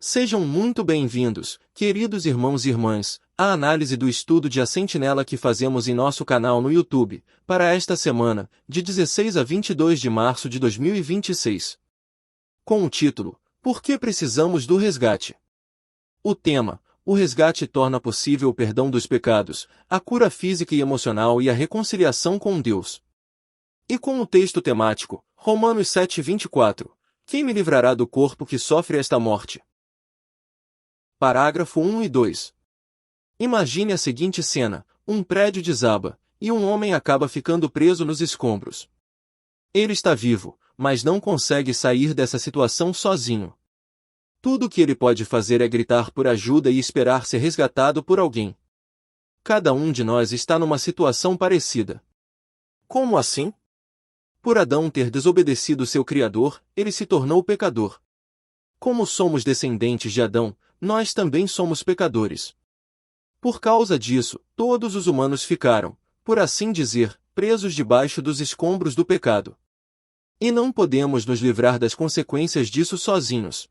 Sejam muito bem-vindos, queridos irmãos e irmãs, à análise do estudo de A Sentinela que fazemos em nosso canal no YouTube, para esta semana, de 16 a 22 de março de 2026. Com o título, Por que precisamos do resgate? O tema, o resgate torna possível o perdão dos pecados, a cura física e emocional e a reconciliação com Deus. E com o texto temático, Romanos 7:24, quem me livrará do corpo que sofre esta morte? Parágrafo 1 e 2. Imagine a seguinte cena: um prédio desaba, e um homem acaba ficando preso nos escombros. Ele está vivo, mas não consegue sair dessa situação sozinho. Tudo o que ele pode fazer é gritar por ajuda e esperar ser resgatado por alguém. Cada um de nós está numa situação parecida. Como assim? Por Adão ter desobedecido seu Criador, ele se tornou pecador. Como somos descendentes de Adão, nós também somos pecadores. Por causa disso, todos os humanos ficaram, por assim dizer, presos debaixo dos escombros do pecado. E não podemos nos livrar das consequências disso sozinhos.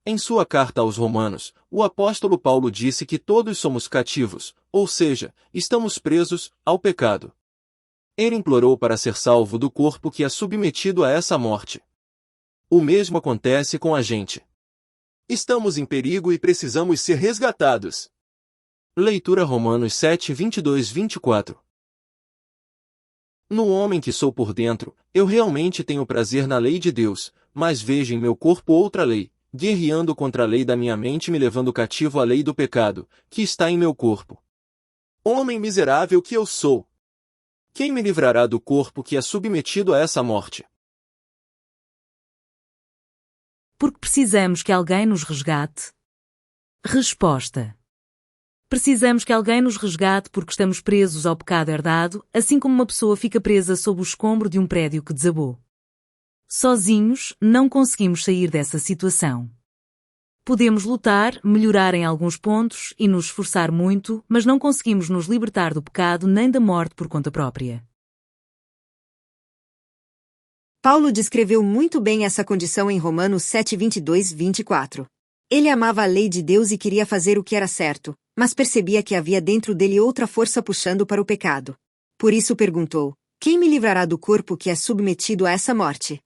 Em sua carta aos Romanos, o apóstolo Paulo disse que todos somos cativos, ou seja, estamos presos, ao pecado. Ele implorou para ser salvo do corpo que é submetido a essa morte. O mesmo acontece com a gente. Estamos em perigo e precisamos ser resgatados. Leitura Romanos 7:22-24. No homem que sou por dentro, eu realmente tenho prazer na lei de Deus, mas vejo em meu corpo outra lei, guerreando contra a lei da minha mente, me levando cativo à lei do pecado, que está em meu corpo. Homem miserável que eu sou! Quem me livrará do corpo que é submetido a essa morte? Porque precisamos que alguém nos resgate? Resposta: precisamos que alguém nos resgate porque estamos presos ao pecado herdado, assim como uma pessoa fica presa sob o escombro de um prédio que desabou. Sozinhos, não conseguimos sair dessa situação. Podemos lutar, melhorar em alguns pontos e nos esforçar muito, mas não conseguimos nos libertar do pecado nem da morte por conta própria. Paulo descreveu muito bem essa condição em Romanos 7:22-24. Ele amava a lei de Deus e queria fazer o que era certo, mas percebia que havia dentro dele outra força puxando para o pecado. Por isso perguntou: quem me livrará do corpo que é submetido a essa morte?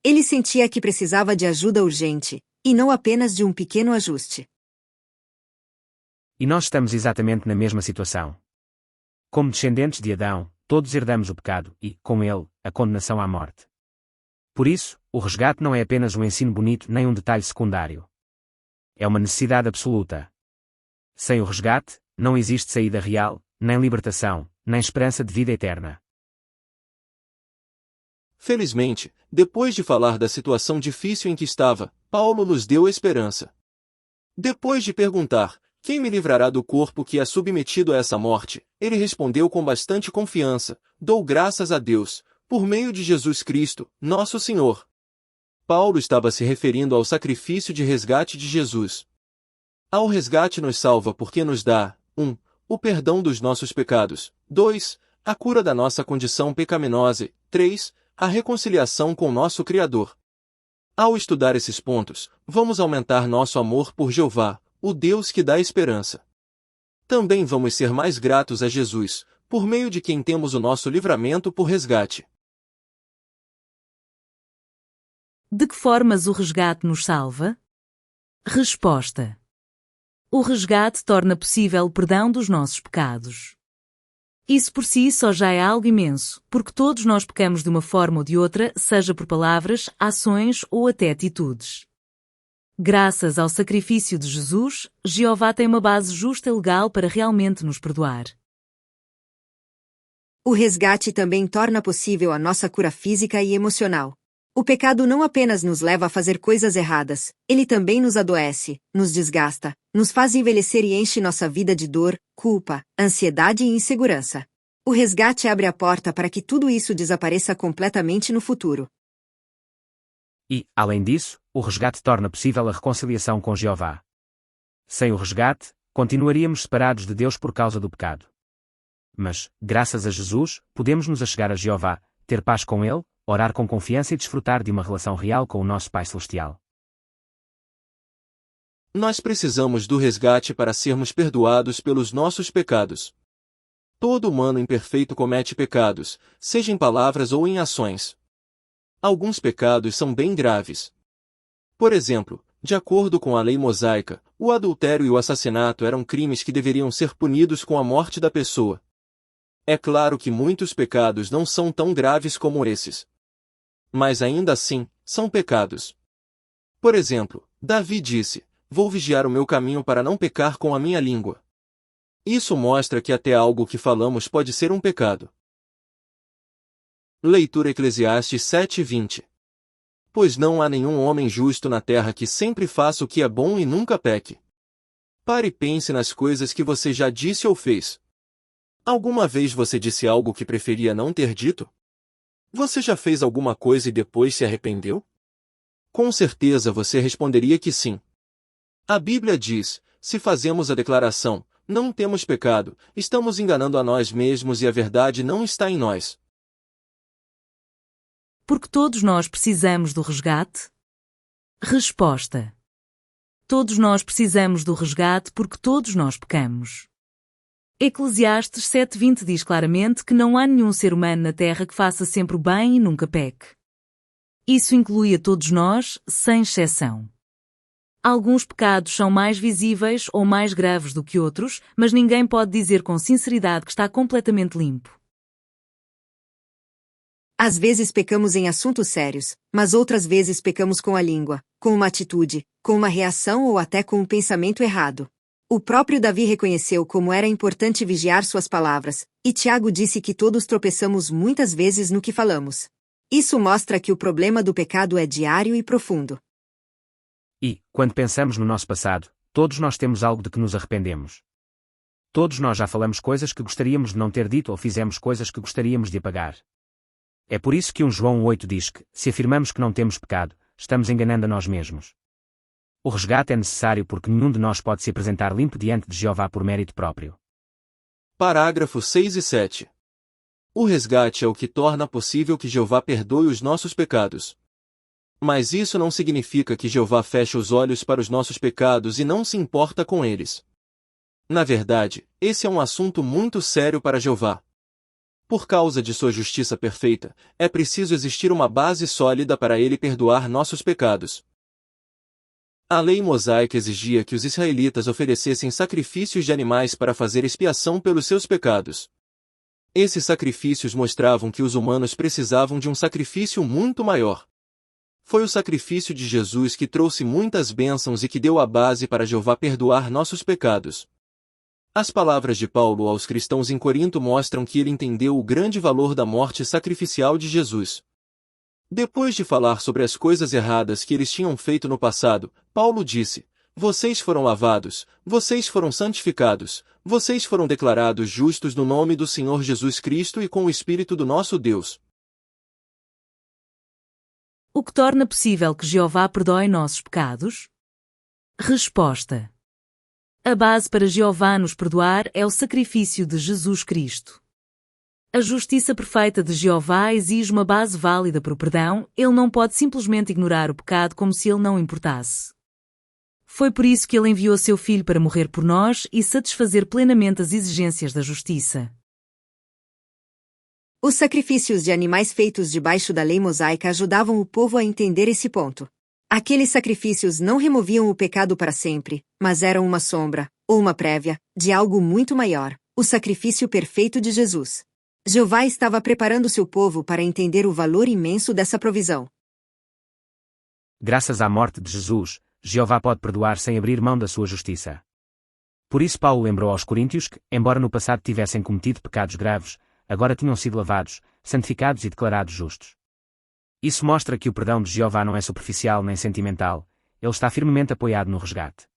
Ele sentia que precisava de ajuda urgente, e não apenas de um pequeno ajuste. E nós estamos exatamente na mesma situação. Como descendentes de Adão, todos herdamos o pecado e, com ele, a condenação à morte. Por isso, o resgate não é apenas um ensino bonito nem um detalhe secundário. É uma necessidade absoluta. Sem o resgate, não existe saída real, nem libertação, nem esperança de vida eterna. Felizmente, depois de falar da situação difícil em que estava, Paulo nos deu esperança. Depois de perguntar, quem me livrará do corpo que é submetido a essa morte, ele respondeu com bastante confiança: dou graças a Deus, por meio de Jesus Cristo, nosso Senhor. Paulo estava se referindo ao sacrifício de resgate de Jesus. Ao resgate nos salva porque nos dá 1. O perdão dos nossos pecados, 2. A cura da nossa condição pecaminosa, 3. A reconciliação com nosso Criador. Ao estudar esses pontos, vamos aumentar nosso amor por Jeová, o Deus que dá esperança. Também vamos ser mais gratos a Jesus, por meio de quem temos o nosso livramento por resgate. De que formas o resgate nos salva? Resposta: o resgate torna possível o perdão dos nossos pecados. Isso por si só já é algo imenso, porque todos nós pecamos de uma forma ou de outra, seja por palavras, ações ou até atitudes. Graças ao sacrifício de Jesus, Jeová tem uma base justa e legal para realmente nos perdoar. O resgate também torna possível a nossa cura física e emocional. O pecado não apenas nos leva a fazer coisas erradas, ele também nos adoece, nos desgasta, nos faz envelhecer e enche nossa vida de dor, culpa, ansiedade e insegurança. O resgate abre a porta para que tudo isso desapareça completamente no futuro. E, além disso, o resgate torna possível a reconciliação com Jeová. Sem o resgate, continuaríamos separados de Deus por causa do pecado. Mas, graças a Jesus, podemos nos achegar a Jeová, ter paz com Ele, orar com confiança e desfrutar de uma relação real com o nosso Pai Celestial. Nós precisamos do resgate para sermos perdoados pelos nossos pecados. Todo humano imperfeito comete pecados, seja em palavras ou em ações. Alguns pecados são bem graves. Por exemplo, de acordo com a lei mosaica, o adultério e o assassinato eram crimes que deveriam ser punidos com a morte da pessoa. É claro que muitos pecados não são tão graves como esses. Mas ainda assim, são pecados. Por exemplo, Davi disse: "Vou vigiar o meu caminho para não pecar com a minha língua." Isso mostra que até algo que falamos pode ser um pecado. Leitura Eclesiastes 7:20. Pois não há nenhum homem justo na terra que sempre faça o que é bom e nunca peque. Pare e pense nas coisas que você já disse ou fez. Alguma vez você disse algo que preferia não ter dito? Você já fez alguma coisa e depois se arrependeu? Com certeza você responderia que sim. A Bíblia diz: se fazemos a declaração, não temos pecado, estamos enganando a nós mesmos e a verdade não está em nós. Porque todos nós precisamos do resgate? Resposta: todos nós precisamos do resgate porque todos nós pecamos. Eclesiastes 7:20 diz claramente que não há nenhum ser humano na terra que faça sempre o bem e nunca peque. Isso inclui a todos nós, sem exceção. Alguns pecados são mais visíveis ou mais graves do que outros, mas ninguém pode dizer com sinceridade que está completamente limpo. Às vezes pecamos em assuntos sérios, mas outras vezes pecamos com a língua, com uma atitude, com uma reação ou até com um pensamento errado. O próprio Davi reconheceu como era importante vigiar suas palavras, e Tiago disse que todos tropeçamos muitas vezes no que falamos. Isso mostra que o problema do pecado é diário e profundo. E, quando pensamos no nosso passado, todos nós temos algo de que nos arrependemos. Todos nós já falamos coisas que gostaríamos de não ter dito ou fizemos coisas que gostaríamos de apagar. É por isso que João 8 diz que, se afirmamos que não temos pecado, estamos enganando a nós mesmos. O resgate é necessário porque nenhum de nós pode se apresentar limpo diante de Jeová por mérito próprio. Parágrafos 6 e 7. O resgate é o que torna possível que Jeová perdoe os nossos pecados. Mas isso não significa que Jeová feche os olhos para os nossos pecados e não se importa com eles. Na verdade, esse é um assunto muito sério para Jeová. Por causa de sua justiça perfeita, é preciso existir uma base sólida para ele perdoar nossos pecados. A lei mosaica exigia que os israelitas oferecessem sacrifícios de animais para fazer expiação pelos seus pecados. Esses sacrifícios mostravam que os humanos precisavam de um sacrifício muito maior. Foi o sacrifício de Jesus que trouxe muitas bênçãos e que deu a base para Jeová perdoar nossos pecados. As palavras de Paulo aos cristãos em Corinto mostram que ele entendeu o grande valor da morte sacrificial de Jesus. Depois de falar sobre as coisas erradas que eles tinham feito no passado, Paulo disse: "Vocês foram lavados, vocês foram santificados, vocês foram declarados justos no nome do Senhor Jesus Cristo e com o Espírito do nosso Deus." O que torna possível que Jeová perdoe nossos pecados? Resposta: a base para Jeová nos perdoar é o sacrifício de Jesus Cristo. A justiça perfeita de Jeová exige uma base válida para o perdão, ele não pode simplesmente ignorar o pecado como se ele não importasse. Foi por isso que ele enviou seu Filho para morrer por nós e satisfazer plenamente as exigências da justiça. Os sacrifícios de animais feitos debaixo da lei mosaica ajudavam o povo a entender esse ponto. Aqueles sacrifícios não removiam o pecado para sempre, mas eram uma sombra, ou uma prévia, de algo muito maior, o sacrifício perfeito de Jesus. Jeová estava preparando seu povo para entender o valor imenso dessa provisão. Graças à morte de Jesus, Jeová pode perdoar sem abrir mão da sua justiça. Por isso Paulo lembrou aos coríntios que, embora no passado tivessem cometido pecados graves, agora tinham sido lavados, santificados e declarados justos. Isso mostra que o perdão de Jeová não é superficial nem sentimental, ele está firmemente apoiado no resgate.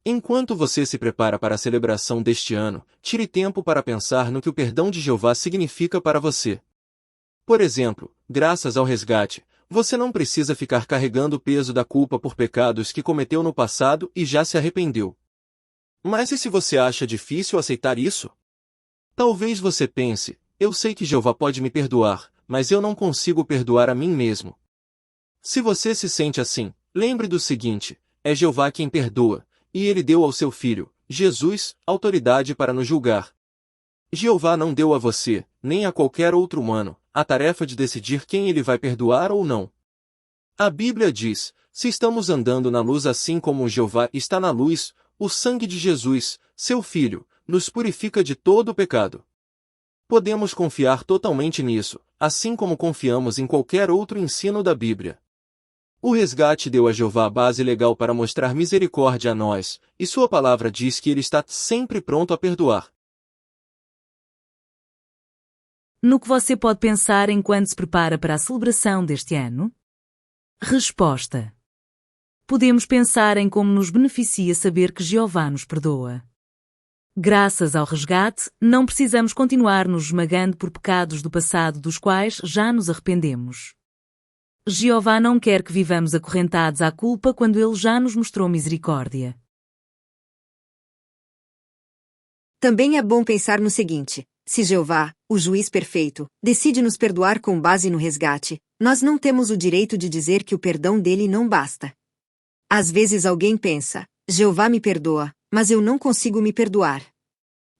Enquanto você se prepara para a celebração deste ano, tire tempo para pensar no que o perdão de Jeová significa para você. Por exemplo, graças ao resgate, você não precisa ficar carregando o peso da culpa por pecados que cometeu no passado e já se arrependeu. Mas e se você acha difícil aceitar isso? Talvez você pense: eu sei que Jeová pode me perdoar, mas eu não consigo perdoar a mim mesmo. Se você se sente assim, lembre do seguinte: é Jeová quem perdoa, e ele deu ao seu Filho, Jesus, autoridade para nos julgar. Jeová não deu a você, nem a qualquer outro humano, a tarefa de decidir quem ele vai perdoar ou não. A Bíblia diz, se estamos andando na luz assim como Jeová está na luz, o sangue de Jesus, seu Filho, nos purifica de todo o pecado. Podemos confiar totalmente nisso, assim como confiamos em qualquer outro ensino da Bíblia. O resgate deu a Jeová a base legal para mostrar misericórdia a nós, e sua palavra diz que ele está sempre pronto a perdoar. No que você pode pensar enquanto se prepara para a celebração deste ano? Resposta: podemos pensar em como nos beneficia saber que Jeová nos perdoa. Graças ao resgate, não precisamos continuar nos esmagando por pecados do passado dos quais já nos arrependemos. Jeová não quer que vivamos acorrentados à culpa quando Ele já nos mostrou misericórdia. Também é bom pensar no seguinte: se Jeová, o juiz perfeito, decide nos perdoar com base no resgate, nós não temos o direito de dizer que o perdão dele não basta. Às vezes alguém pensa, Jeová me perdoa, mas eu não consigo me perdoar.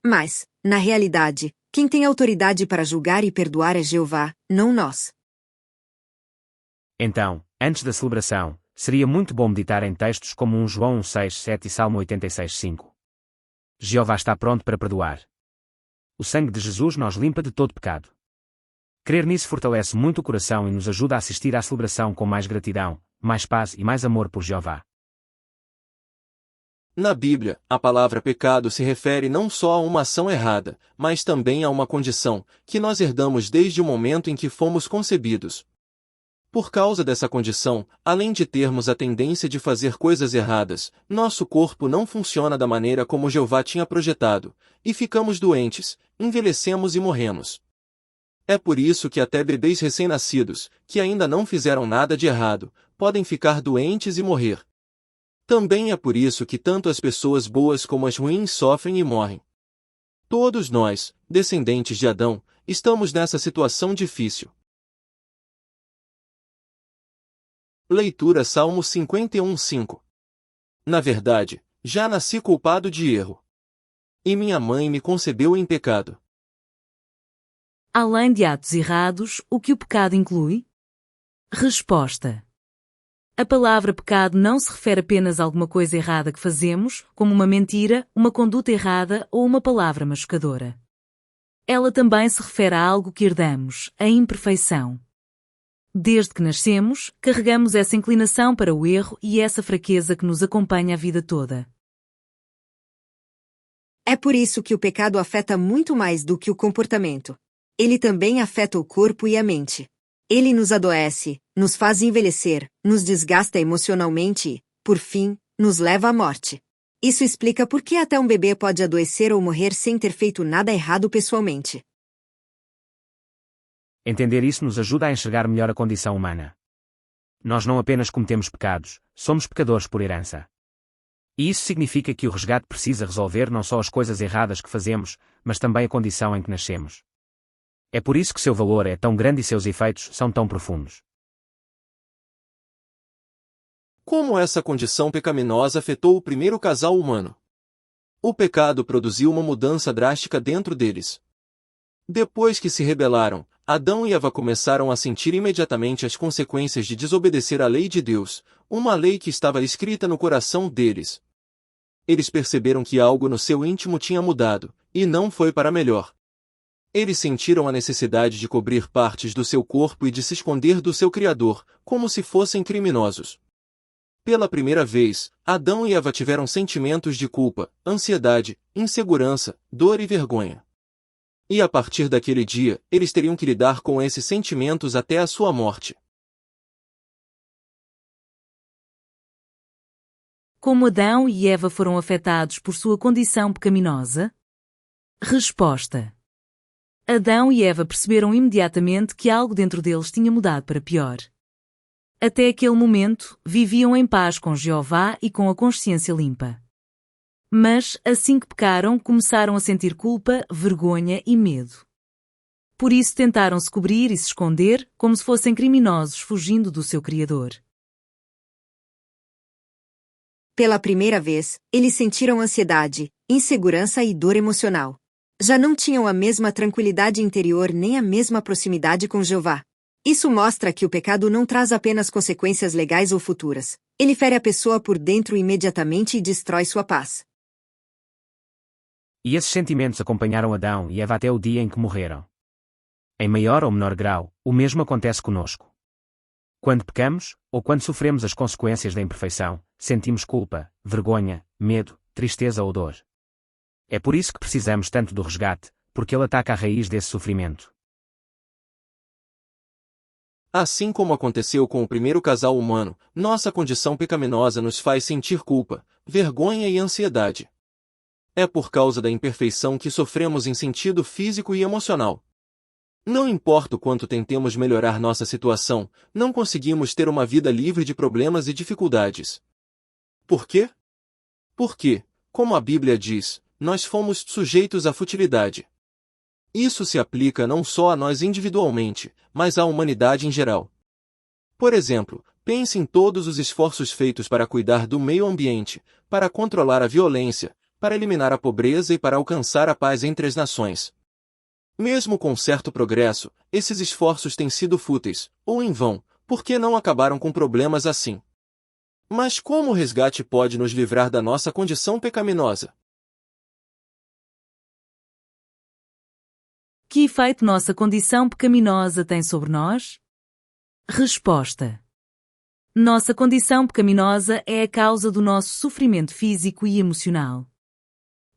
Mas, na realidade, quem tem autoridade para julgar e perdoar é Jeová, não nós. Então, antes da celebração, seria muito bom meditar em textos como 1 João 1:6-7 e Salmo 86:5. Jeová está pronto para perdoar. O sangue de Jesus nos limpa de todo pecado. Crer nisso fortalece muito o coração e nos ajuda a assistir à celebração com mais gratidão, mais paz e mais amor por Jeová. Na Bíblia, a palavra pecado se refere não só a uma ação errada, mas também a uma condição, que nós herdamos desde o momento em que fomos concebidos. Por causa dessa condição, além de termos a tendência de fazer coisas erradas, nosso corpo não funciona da maneira como Jeová tinha projetado, e ficamos doentes, envelhecemos e morremos. É por isso que até bebês recém-nascidos, que ainda não fizeram nada de errado, podem ficar doentes e morrer. Também é por isso que tanto as pessoas boas como as ruins sofrem e morrem. Todos nós, descendentes de Adão, estamos nessa situação difícil. Leitura Salmo 51:5. Na verdade, já nasci culpado de erro. E minha mãe me concebeu em pecado. Além de atos errados, o que o pecado inclui? Resposta: a palavra pecado não se refere apenas a alguma coisa errada que fazemos, como uma mentira, uma conduta errada ou uma palavra machucadora. Ela também se refere a algo que herdamos, a imperfeição. Desde que nascemos, carregamos essa inclinação para o erro e essa fraqueza que nos acompanha a vida toda. É por isso que o pecado afeta muito mais do que o comportamento. Ele também afeta o corpo e a mente. Ele nos adoece, nos faz envelhecer, nos desgasta emocionalmente e, por fim, nos leva à morte. Isso explica por que até um bebê pode adoecer ou morrer sem ter feito nada errado pessoalmente. Entender isso nos ajuda a enxergar melhor a condição humana. Nós não apenas cometemos pecados, somos pecadores por herança. E isso significa que o resgate precisa resolver não só as coisas erradas que fazemos, mas também a condição em que nascemos. É por isso que seu valor é tão grande e seus efeitos são tão profundos. Como essa condição pecaminosa afetou o primeiro casal humano? O pecado produziu uma mudança drástica dentro deles. Depois que se rebelaram, Adão e Eva começaram a sentir imediatamente as consequências de desobedecer à lei de Deus, uma lei que estava escrita no coração deles. Eles perceberam que algo no seu íntimo tinha mudado, e não foi para melhor. Eles sentiram a necessidade de cobrir partes do seu corpo e de se esconder do seu Criador, como se fossem criminosos. Pela primeira vez, Adão e Eva tiveram sentimentos de culpa, ansiedade, insegurança, dor e vergonha. E a partir daquele dia, eles teriam que lidar com esses sentimentos até a sua morte. Como Adão e Eva foram afetados por sua condição pecaminosa? Resposta: Adão e Eva perceberam imediatamente que algo dentro deles tinha mudado para pior. Até aquele momento, viviam em paz com Jeová e com a consciência limpa. Mas, assim que pecaram, começaram a sentir culpa, vergonha e medo. Por isso tentaram se cobrir e se esconder, como se fossem criminosos fugindo do seu Criador. Pela primeira vez, eles sentiram ansiedade, insegurança e dor emocional. Já não tinham a mesma tranquilidade interior nem a mesma proximidade com Jeová. Isso mostra que o pecado não traz apenas consequências legais ou futuras. Ele fere a pessoa por dentro imediatamente e destrói sua paz. E esses sentimentos acompanharam Adão e Eva até o dia em que morreram. Em maior ou menor grau, o mesmo acontece conosco. Quando pecamos, ou quando sofremos as consequências da imperfeição, sentimos culpa, vergonha, medo, tristeza ou dor. É por isso que precisamos tanto do resgate, porque ele ataca a raiz desse sofrimento. Assim como aconteceu com o primeiro casal humano, nossa condição pecaminosa nos faz sentir culpa, vergonha e ansiedade. É por causa da imperfeição que sofremos em sentido físico e emocional. Não importa o quanto tentemos melhorar nossa situação, não conseguimos ter uma vida livre de problemas e dificuldades. Por quê? Porque, como a Bíblia diz, nós fomos sujeitos à futilidade. Isso se aplica não só a nós individualmente, mas à humanidade em geral. Por exemplo, pense em todos os esforços feitos para cuidar do meio ambiente, para controlar a violência, para eliminar a pobreza e para alcançar a paz entre as nações. Mesmo com certo progresso, esses esforços têm sido fúteis, ou em vão, porque não acabaram com problemas assim. Mas como o resgate pode nos livrar da nossa condição pecaminosa? Que efeito nossa condição pecaminosa tem sobre nós? Resposta: nossa condição pecaminosa é a causa do nosso sofrimento físico e emocional.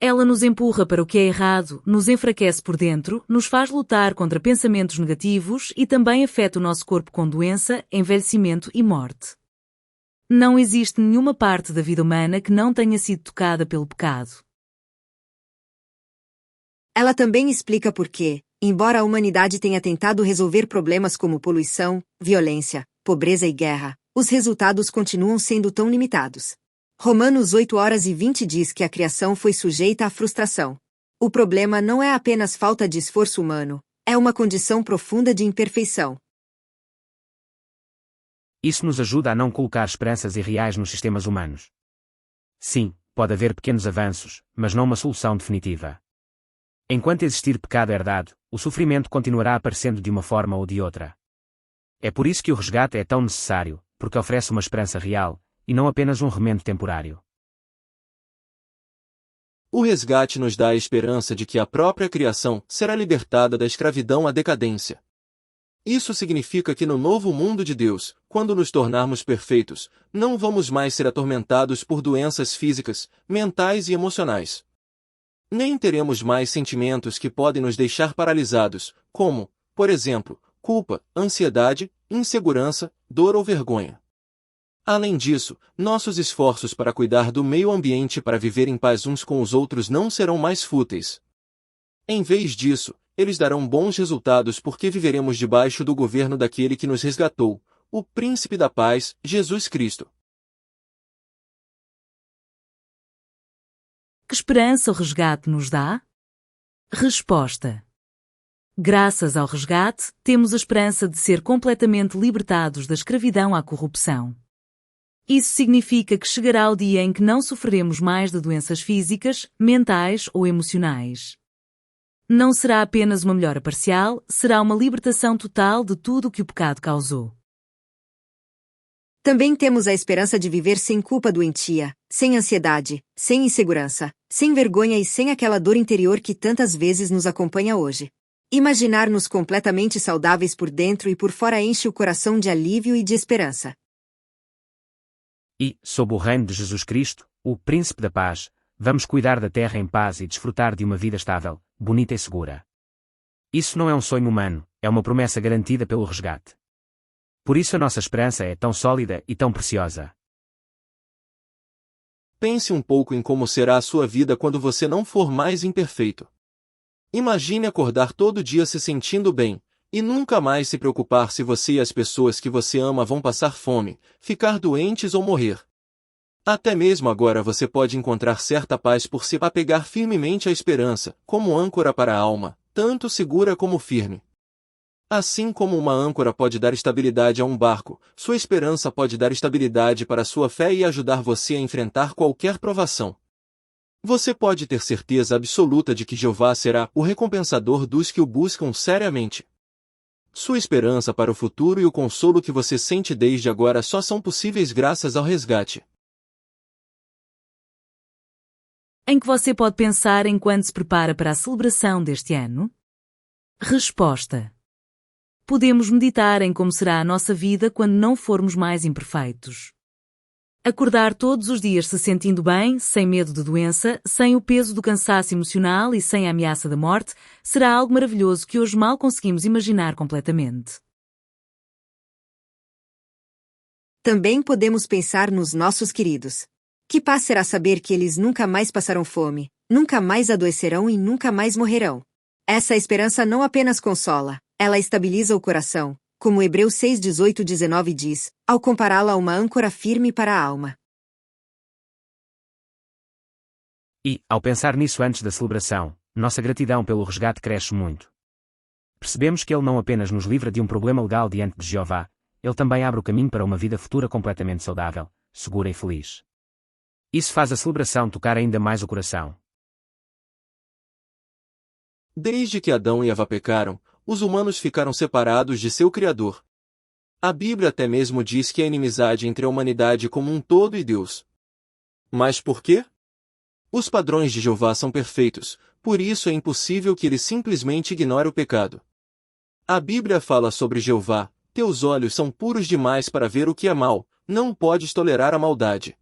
Ela nos empurra para o que é errado, nos enfraquece por dentro, nos faz lutar contra pensamentos negativos e também afeta o nosso corpo com doença, envelhecimento e morte. Não existe nenhuma parte da vida humana que não tenha sido tocada pelo pecado. Ela também explica por que, embora a humanidade tenha tentado resolver problemas como poluição, violência, pobreza e guerra, os resultados continuam sendo tão limitados. Romanos 8:20 diz que a criação foi sujeita à frustração. O problema não é apenas falta de esforço humano, é uma condição profunda de imperfeição. Isso nos ajuda a não colocar esperanças irreais nos sistemas humanos. Sim, pode haver pequenos avanços, mas não uma solução definitiva. Enquanto existir pecado herdado, o sofrimento continuará aparecendo de uma forma ou de outra. É por isso que o resgate é tão necessário, porque oferece uma esperança real, e não apenas um remendo temporário. O resgate nos dá a esperança de que a própria criação será libertada da escravidão à decadência. Isso significa que no novo mundo de Deus, quando nos tornarmos perfeitos, não vamos mais ser atormentados por doenças físicas, mentais e emocionais. Nem teremos mais sentimentos que podem nos deixar paralisados, como, por exemplo, culpa, ansiedade, insegurança, dor ou vergonha. Além disso, nossos esforços para cuidar do meio ambiente e para viver em paz uns com os outros não serão mais fúteis. Em vez disso, eles darão bons resultados porque viveremos debaixo do governo daquele que nos resgatou, o Príncipe da Paz, Jesus Cristo. Que esperança o resgate nos dá? Resposta: graças ao resgate, temos a esperança de ser completamente libertados da escravidão à corrupção. Isso significa que chegará o dia em que não sofreremos mais de doenças físicas, mentais ou emocionais. Não será apenas uma melhora parcial, será uma libertação total de tudo o que o pecado causou. Também temos a esperança de viver sem culpa doentia, sem ansiedade, sem insegurança, sem vergonha e sem aquela dor interior que tantas vezes nos acompanha hoje. Imaginar-nos completamente saudáveis por dentro e por fora enche o coração de alívio e de esperança. E, sob o reino de Jesus Cristo, o Príncipe da Paz, vamos cuidar da terra em paz e desfrutar de uma vida estável, bonita e segura. Isso não é um sonho humano, é uma promessa garantida pelo resgate. Por isso a nossa esperança é tão sólida e tão preciosa. Pense um pouco em como será a sua vida quando você não for mais imperfeito. Imagine acordar todo dia se sentindo bem, e nunca mais se preocupar se você e as pessoas que você ama vão passar fome, ficar doentes ou morrer. Até mesmo agora você pode encontrar certa paz por se apegar firmemente à esperança, como âncora para a alma, tanto segura como firme. Assim como uma âncora pode dar estabilidade a um barco, sua esperança pode dar estabilidade para sua fé e ajudar você a enfrentar qualquer provação. Você pode ter certeza absoluta de que Jeová será o recompensador dos que o buscam seriamente. Sua esperança para o futuro e o consolo que você sente desde agora só são possíveis graças ao resgate. Em que você pode pensar enquanto se prepara para a celebração deste ano? Resposta: podemos meditar em como será a nossa vida quando não formos mais imperfeitos. Acordar todos os dias se sentindo bem, sem medo de doença, sem o peso do cansaço emocional e sem a ameaça da morte, será algo maravilhoso que hoje mal conseguimos imaginar completamente. Também podemos pensar nos nossos queridos. Que paz será saber que eles nunca mais passarão fome, nunca mais adoecerão e nunca mais morrerão. Essa esperança não apenas consola, ela estabiliza o coração, como Hebreus 6:18-19 diz, ao compará-la a uma âncora firme para a alma. E, ao pensar nisso antes da celebração, nossa gratidão pelo resgate cresce muito. Percebemos que Ele não apenas nos livra de um problema legal diante de Jeová, Ele também abre o caminho para uma vida futura completamente saudável, segura e feliz. Isso faz a celebração tocar ainda mais o coração. Desde que Adão e Eva pecaram, os humanos ficaram separados de seu Criador. A Bíblia até mesmo diz que há inimizade entre a humanidade como um todo e Deus. Mas por quê? Os padrões de Jeová são perfeitos, por isso é impossível que ele simplesmente ignore o pecado. A Bíblia fala sobre Jeová: teus olhos são puros demais para ver o que é mal, não podes tolerar a maldade.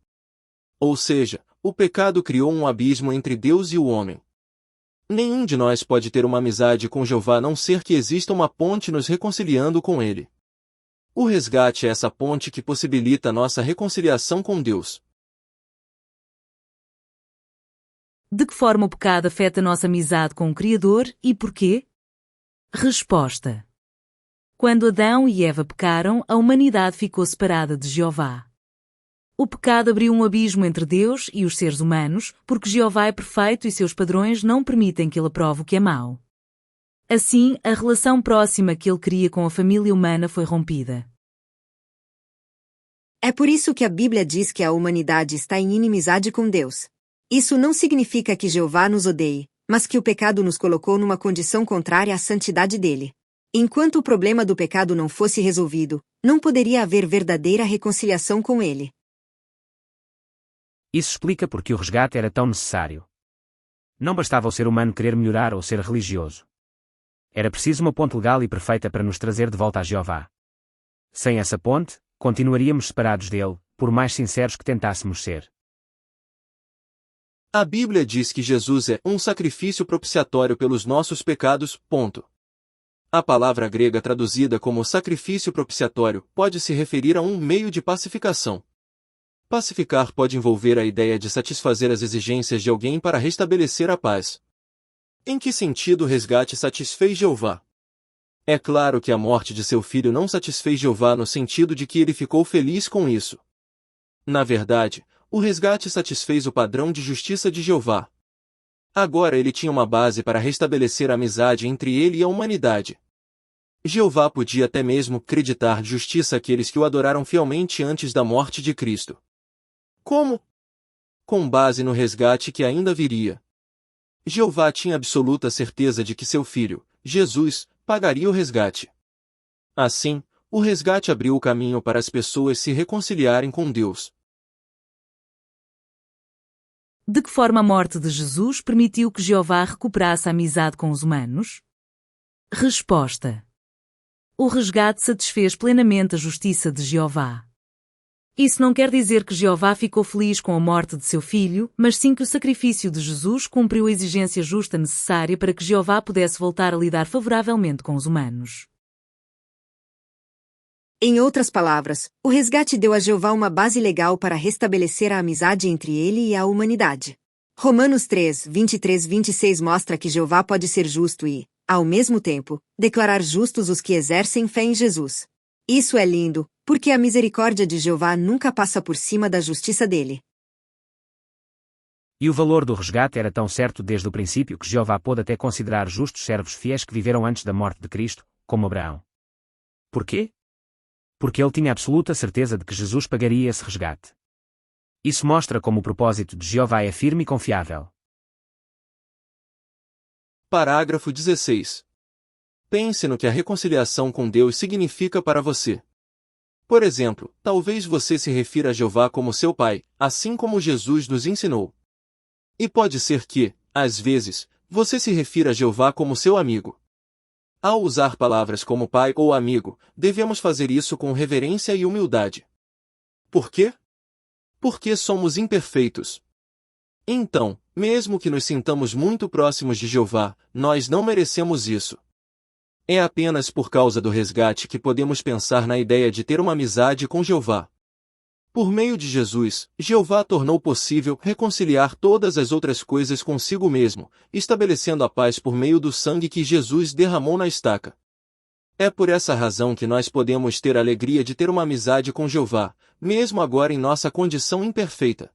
Ou seja, o pecado criou um abismo entre Deus e o homem. Nenhum de nós pode ter uma amizade com Jeová a não ser que exista uma ponte nos reconciliando com Ele. O resgate é essa ponte que possibilita a nossa reconciliação com Deus. De que forma o pecado afeta nossa amizade com o Criador e porquê? Resposta: quando Adão e Eva pecaram, a humanidade ficou separada de Jeová. O pecado abriu um abismo entre Deus e os seres humanos, porque Jeová é perfeito e seus padrões não permitem que ele aprove o que é mau. Assim, a relação próxima que ele queria com a família humana foi rompida. É por isso que a Bíblia diz que a humanidade está em inimizade com Deus. Isso não significa que Jeová nos odeie, mas que o pecado nos colocou numa condição contrária à santidade dele. Enquanto o problema do pecado não fosse resolvido, não poderia haver verdadeira reconciliação com ele. Isso explica porque o resgate era tão necessário. Não bastava o ser humano querer melhorar ou ser religioso. Era preciso uma ponte legal e perfeita para nos trazer de volta a Jeová. Sem essa ponte, continuaríamos separados dele, por mais sinceros que tentássemos ser. A Bíblia diz que Jesus é um sacrifício propiciatório pelos nossos pecados, ponto. A palavra grega traduzida como sacrifício propiciatório pode se referir a um meio de pacificação. Pacificar pode envolver a ideia de satisfazer as exigências de alguém para restabelecer a paz. Em que sentido o resgate satisfez Jeová? É claro que a morte de seu filho não satisfez Jeová no sentido de que ele ficou feliz com isso. Na verdade, o resgate satisfez o padrão de justiça de Jeová. Agora ele tinha uma base para restabelecer a amizade entre ele e a humanidade. Jeová podia até mesmo acreditar justiça àqueles que o adoraram fielmente antes da morte de Cristo. Como? Com base no resgate que ainda viria. Jeová tinha absoluta certeza de que seu filho, Jesus, pagaria o resgate. Assim, o resgate abriu o caminho para as pessoas se reconciliarem com Deus. De que forma a morte de Jesus permitiu que Jeová recuperasse a amizade com os humanos? Resposta: o resgate satisfez plenamente a justiça de Jeová. Isso não quer dizer que Jeová ficou feliz com a morte de seu filho, mas sim que o sacrifício de Jesus cumpriu a exigência justa necessária para que Jeová pudesse voltar a lidar favoravelmente com os humanos. Em outras palavras, o resgate deu a Jeová uma base legal para restabelecer a amizade entre ele e a humanidade. Romanos 3:23-26 mostra que Jeová pode ser justo e, ao mesmo tempo, declarar justos os que exercem fé em Jesus. Isso é lindo, porque a misericórdia de Jeová nunca passa por cima da justiça dele. E o valor do resgate era tão certo desde o princípio que Jeová pôde até considerar justos servos fiéis que viveram antes da morte de Cristo, como Abraão. Por quê? Porque ele tinha absoluta certeza de que Jesus pagaria esse resgate. Isso mostra como o propósito de Jeová é firme e confiável. Parágrafo 16. Pense no que a reconciliação com Deus significa para você. Por exemplo, talvez você se refira a Jeová como seu pai, assim como Jesus nos ensinou. E pode ser que, às vezes, você se refira a Jeová como seu amigo. Ao usar palavras como pai ou amigo, devemos fazer isso com reverência e humildade. Por quê? Porque somos imperfeitos. Então, mesmo que nos sintamos muito próximos de Jeová, nós não merecemos isso. É apenas por causa do resgate que podemos pensar na ideia de ter uma amizade com Jeová. Por meio de Jesus, Jeová tornou possível reconciliar todas as outras coisas consigo mesmo, estabelecendo a paz por meio do sangue que Jesus derramou na estaca. É por essa razão que nós podemos ter a alegria de ter uma amizade com Jeová, mesmo agora em nossa condição imperfeita.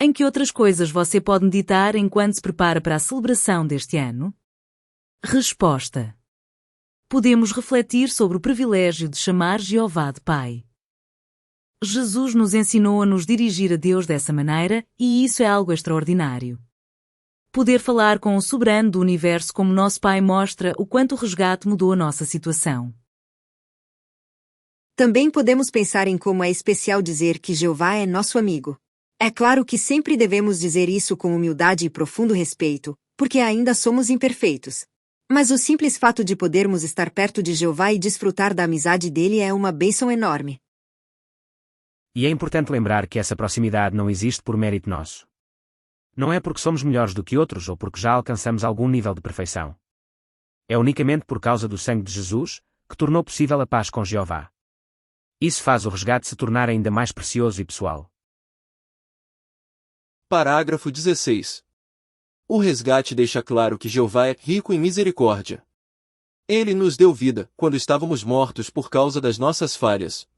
Em que outras coisas você pode meditar enquanto se prepara para a celebração deste ano? Resposta. Podemos refletir sobre o privilégio de chamar Jeová de Pai. Jesus nos ensinou a nos dirigir a Deus dessa maneira, e isso é algo extraordinário. Poder falar com o soberano do universo como nosso Pai mostra o quanto o resgate mudou a nossa situação. Também podemos pensar em como é especial dizer que Jeová é nosso amigo. É claro que sempre devemos dizer isso com humildade e profundo respeito, porque ainda somos imperfeitos. Mas o simples fato de podermos estar perto de Jeová e desfrutar da amizade dele é uma bênção enorme. E é importante lembrar que essa proximidade não existe por mérito nosso. Não é porque somos melhores do que outros ou porque já alcançamos algum nível de perfeição. É unicamente por causa do sangue de Jesus que tornou possível a paz com Jeová. Isso faz o resgate se tornar ainda mais precioso e pessoal. Parágrafo 16. O resgate deixa claro que Jeová é rico em misericórdia. Ele nos deu vida quando estávamos mortos por causa das nossas falhas.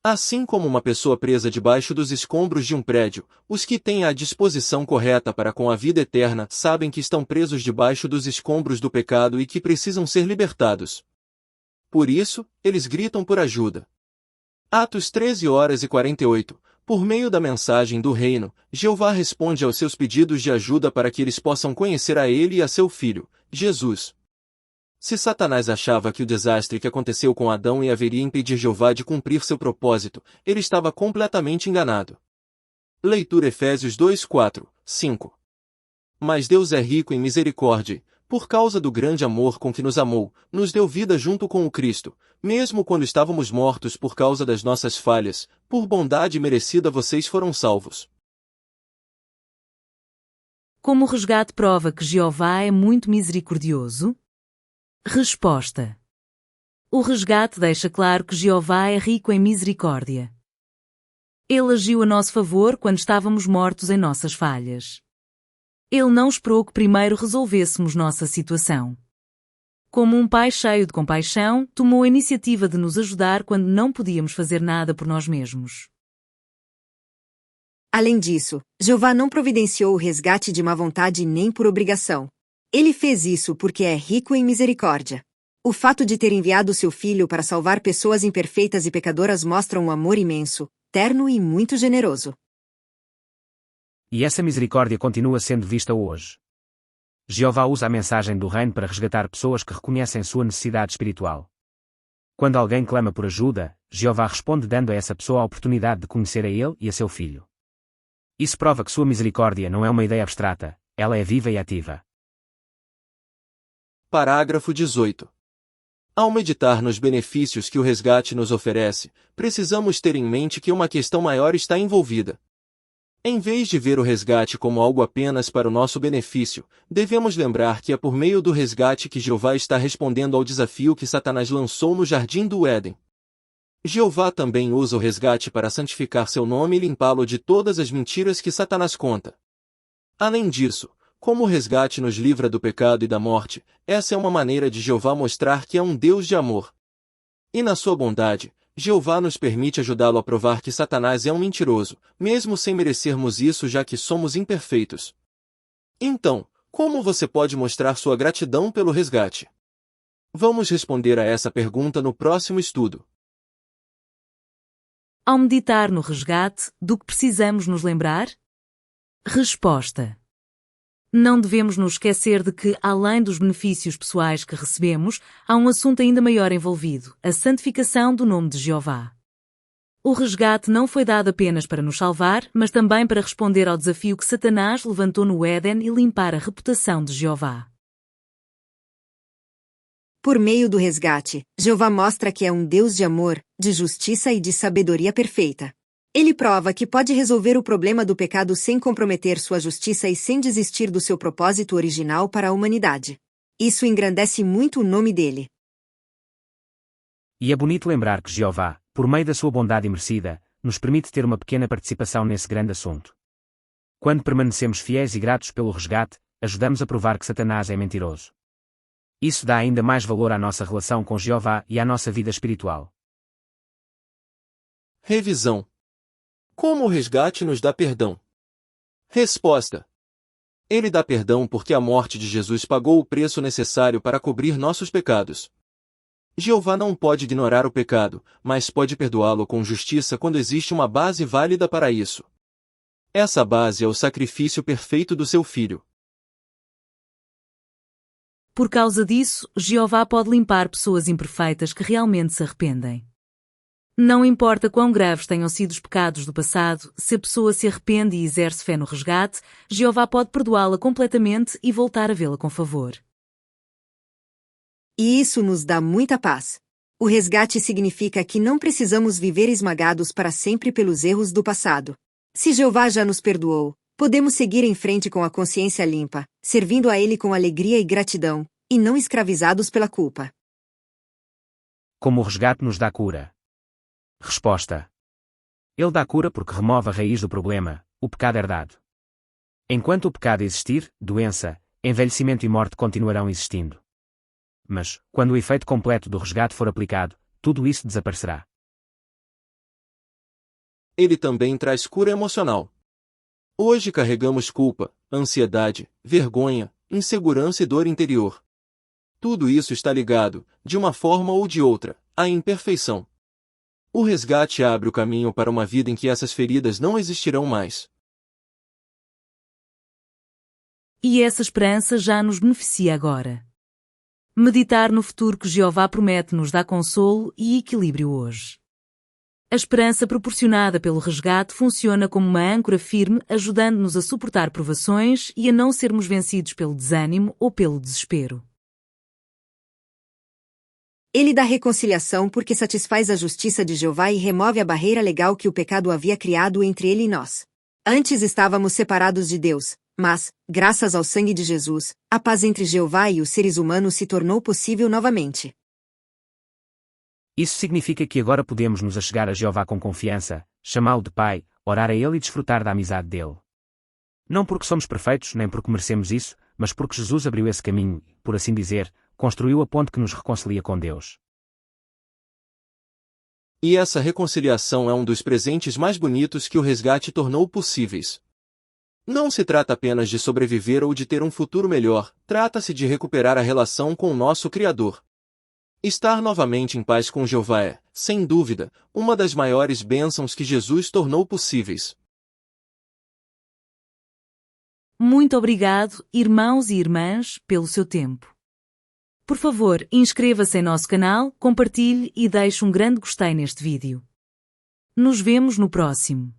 Assim como uma pessoa presa debaixo dos escombros de um prédio, os que têm a disposição correta para com a vida eterna sabem que estão presos debaixo dos escombros do pecado e que precisam ser libertados. Por isso, eles gritam por ajuda. Atos 13h48. Por meio da mensagem do reino, Jeová responde aos seus pedidos de ajuda para que eles possam conhecer a ele e a seu filho, Jesus. Se Satanás achava que o desastre que aconteceu com Adão e haveria impedir Jeová de cumprir seu propósito, ele estava completamente enganado. Leitura Efésios 2:4, 5. Mas Deus é rico em misericórdia, por causa do grande amor com que nos amou, nos deu vida junto com o Cristo, mesmo quando estávamos mortos por causa das nossas falhas, por bondade merecida vocês foram salvos. Como o resgate prova que Jeová é muito misericordioso? Resposta. O resgate deixa claro que Jeová é rico em misericórdia. Ele agiu a nosso favor quando estávamos mortos em nossas falhas. Ele não esperou que primeiro resolvêssemos nossa situação. Como um pai cheio de compaixão, tomou a iniciativa de nos ajudar quando não podíamos fazer nada por nós mesmos. Além disso, Jeová não providenciou o resgate de má vontade nem por obrigação. Ele fez isso porque é rico em misericórdia. O fato de ter enviado seu filho para salvar pessoas imperfeitas e pecadoras mostra um amor imenso, terno e muito generoso. E essa misericórdia continua sendo vista hoje. Jeová usa a mensagem do reino para resgatar pessoas que reconhecem sua necessidade espiritual. Quando alguém clama por ajuda, Jeová responde dando a essa pessoa a oportunidade de conhecer a ele e a seu filho. Isso prova que sua misericórdia não é uma ideia abstrata, ela é viva e ativa. Parágrafo 18. Ao meditar nos benefícios que o resgate nos oferece, precisamos ter em mente que uma questão maior está envolvida. Em vez de ver o resgate como algo apenas para o nosso benefício, devemos lembrar que é por meio do resgate que Jeová está respondendo ao desafio que Satanás lançou no jardim do Éden. Jeová também usa o resgate para santificar seu nome e limpá-lo de todas as mentiras que Satanás conta. Além disso, como o resgate nos livra do pecado e da morte, essa é uma maneira de Jeová mostrar que é um Deus de amor. E na sua bondade, Jeová nos permite ajudá-lo a provar que Satanás é um mentiroso, mesmo sem merecermos isso já que somos imperfeitos. Então, Como você pode mostrar sua gratidão pelo resgate? Vamos responder a essa pergunta no próximo estudo. Ao meditar no resgate, do que precisamos nos lembrar? Resposta: não devemos nos esquecer de que, além dos benefícios pessoais que recebemos, há um assunto ainda maior envolvido: a santificação do nome de Jeová. O resgate não foi dado apenas para nos salvar, mas também para responder ao desafio que Satanás levantou no Éden e limpar a reputação de Jeová. Por meio do resgate, Jeová mostra que é um Deus de amor, de justiça e de sabedoria perfeita. Ele prova que pode resolver o problema do pecado sem comprometer sua justiça e sem desistir do seu propósito original para a humanidade. Isso engrandece muito o nome dele. E é bonito lembrar que Jeová, por meio da sua bondade imerecida, nos permite ter uma pequena participação nesse grande assunto. Quando permanecemos fiéis e gratos pelo resgate, ajudamos a provar que Satanás é mentiroso. Isso dá ainda mais valor à nossa relação com Jeová e à nossa vida espiritual. Revisão. Como o resgate nos dá perdão? Resposta: ele dá perdão porque a morte de Jesus pagou o preço necessário para cobrir nossos pecados. Jeová não pode ignorar o pecado, mas pode perdoá-lo com justiça quando existe uma base válida para isso. Essa base é o sacrifício perfeito do seu Filho. Por causa disso, Jeová pode limpar pessoas imperfeitas que realmente se arrependem. Não importa quão graves tenham sido os pecados do passado, se a pessoa se arrepende e exerce fé no resgate, Jeová pode perdoá-la completamente e voltar a vê-la com favor. E isso nos dá muita paz. O resgate significa que não precisamos viver esmagados para sempre pelos erros do passado. Se Jeová já nos perdoou, podemos seguir em frente com a consciência limpa, servindo a Ele com alegria e gratidão, e não escravizados pela culpa. Como o resgate nos dá cura? Resposta: ele dá cura porque remove a raiz do problema, o pecado herdado. Enquanto o pecado existir, doença, envelhecimento e morte continuarão existindo. Mas, quando o efeito completo do resgate for aplicado, tudo isso desaparecerá. Ele também traz cura emocional. Hoje carregamos culpa, ansiedade, vergonha, insegurança e dor interior. Tudo isso está ligado, de uma forma ou de outra, à imperfeição. O resgate abre o caminho para uma vida em que essas feridas não existirão mais. E essa esperança já nos beneficia agora. Meditar no futuro que Jeová promete nos dá consolo e equilíbrio hoje. A esperança proporcionada pelo resgate funciona como uma âncora firme, ajudando-nos a suportar provações e a não sermos vencidos pelo desânimo ou pelo desespero. Ele dá reconciliação porque satisfaz a justiça de Jeová e remove a barreira legal que o pecado havia criado entre ele e nós. Antes estávamos separados de Deus, mas, graças ao sangue de Jesus, a paz entre Jeová e os seres humanos se tornou possível novamente. Isso significa que agora podemos nos achegar a Jeová com confiança, chamá-lo de Pai, orar a Ele e desfrutar da amizade dele. Não porque somos perfeitos nem porque merecemos isso, mas porque Jesus abriu esse caminho e, por assim dizer, construiu a ponte que nos reconcilia com Deus. E essa reconciliação é um dos presentes mais bonitos que o resgate tornou possíveis. Não se trata apenas de sobreviver ou de ter um futuro melhor, trata-se de recuperar a relação com o nosso Criador. Estar novamente em paz com Jeová é, sem dúvida, uma das maiores bênçãos que Jesus tornou possíveis. Muito obrigado, irmãos e irmãs, pelo seu tempo. Por favor, inscreva-se em nosso canal, compartilhe e deixe um grande gostei neste vídeo. Nos vemos no próximo.